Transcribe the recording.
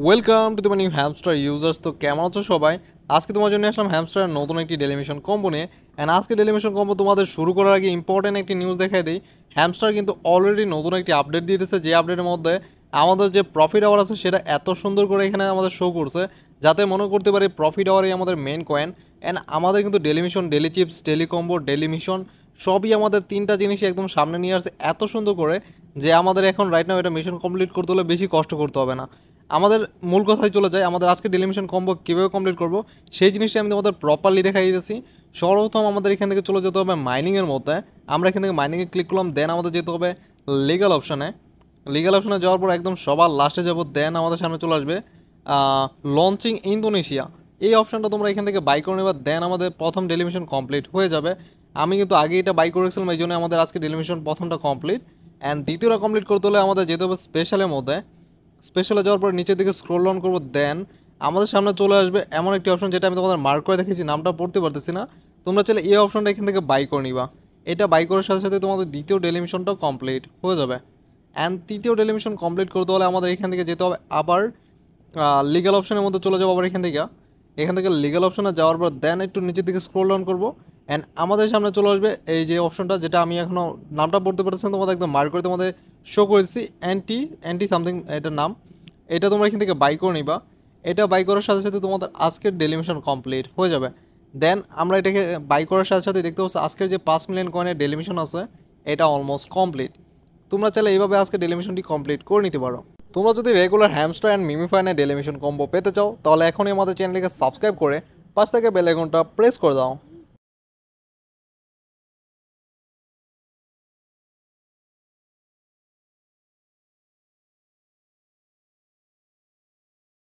Welcome to the new hamster users. তো কেমন আছো সবাই? আজকে তোমার জন্য আসলাম হ্যামস্টারের নতুন একটি ডেলিমিশন কম্বো নিয়ে। অ্যান্ড আজকে ডেলিমিশন কম্বো তোমাদের শুরু করার আগে ইম্পর্টেন্ট একটি নিউজ দেখাই দিই। হ্যামস্টার কিন্তু অলরেডি নতুন একটি আপডেট দিয়ে দিয়েছে, যে আপডেটের মধ্যে আমাদের যে প্রফিট আওয়ার আছে সেটা এত সুন্দর করে এখানে আমাদের শো করছে, যাতে মনে করতে পারি প্রফিট আওয়ারই আমাদের মেন কয়েন। অ্যান্ড আমাদের কিন্তু daily mission, daily chips, daily combo, daily mission সবই আমাদের তিনটা জিনিসই একদম সামনে নিয়ে আসছে এত সুন্দর করে, যে আমাদের এখন রাইট নাও এটা মিশন কমপ্লিট করতে হলে বেশি কষ্ট করতে হবে না। আমাদের মূল কথায় চলে যায়, আমাদের আজকে ডেলিমিশন কম্বো কীভাবে কমপ্লিট করব সেই জিনিসটা আমি তোমাদের প্রপারলি দেখাই দিতেছি। সর্বপ্রথম আমাদের এখান থেকে চলে যেতে হবে মাইনিংয়ের মধ্যে। আমরা এখান থেকে মাইনিংয়ে ক্লিক করলাম, দেন আমাদের যেতে হবে লিগাল অপশানে। লিগাল অপশানে যাওয়ার পর একদম সবার লাস্টে যাব, দেন আমাদের সামনে চলে আসবে লঞ্চিং ইন্দোনেশিয়া। এই অপশানটা তোমরা এখান থেকে বাই করে নেবা, দেন আমাদের প্রথম ডেলিমিশন কমপ্লিট হয়ে যাবে। আমি কিন্তু আগে এটা বাই করেছিলাম, এই জন্য আমাদের আজকে ডেলিমিশন প্রথমটা কমপ্লিট। অ্যান্ড দ্বিতীয়টা কমপ্লিট করতে হলে আমাদের যেতে হবে স্পেশালের মধ্যে। স্পেশালে যাওয়ার পর নিচের দিকে স্ক্রল ডাউন করবো, দেন আমাদের সামনে চলে আসবে এমন একটি অপশন, যেটা আমি তোমাদের মার্ক করে দেখেছি, নামটা পড়তে পারতেছি না। তোমরা চাইলে এই অপশনটা এখান থেকে বাই করে নিবা। এটা বাই করার সাথে সাথে তোমাদের দ্বিতীয় ডেলিমিশনটাও কমপ্লিট হয়ে যাবে। অ্যান্ড তৃতীয় ডেলিমিশন কমপ্লিট করতে হলে আমাদের এখান থেকে যেতে হবে আবার লিগ্যাল অপশনের মধ্যে চলে যাবো। আবার এখান থেকে লিগ্যাল অপশনে যাওয়ার পর দেন একটু নিচের দিকে স্ক্রল ডাউন করবো, অ্যান্ড আমাদের সামনে চলে আসবে এই যে অপশনটা, যেটা আমি এখনও নামটা পড়তে পারতেছি না, তোমাদের একদম মার্ক করে তোমাদের শো করে দিচ্ছি, অ্যান্টি অ্যান্টি সামথিং এটার নাম। এটা তোমরা এখান থেকে বাই করে নিবা। এটা বাই করার সাথে সাথে তোমাদের আজকের ডেলিমিশন কমপ্লিট হয়ে যাবে। দেন আমরা এটাকে বাই করার সাথে সাথে দেখতে পাচ্ছি আজকের যে 5 মিলিয়ন কয়েনের ডেলিমিশন আছে এটা অলমোস্ট কমপ্লিট। তোমরা চাইলে এইভাবে আজকে ডেলিমিশনটি কমপ্লিট করে নিতে পারো। তোমরা যদি রেগুলার হ্যামস্টার অ্যান্ড মিমিফাইনের ডেলিমিশন কম্বো পেতে চাও, তাহলে এখনই আমাদের চ্যানেলটিকে সাবস্ক্রাইব করে পাশ থেকে বেল আইকনটা প্রেস করে দাও।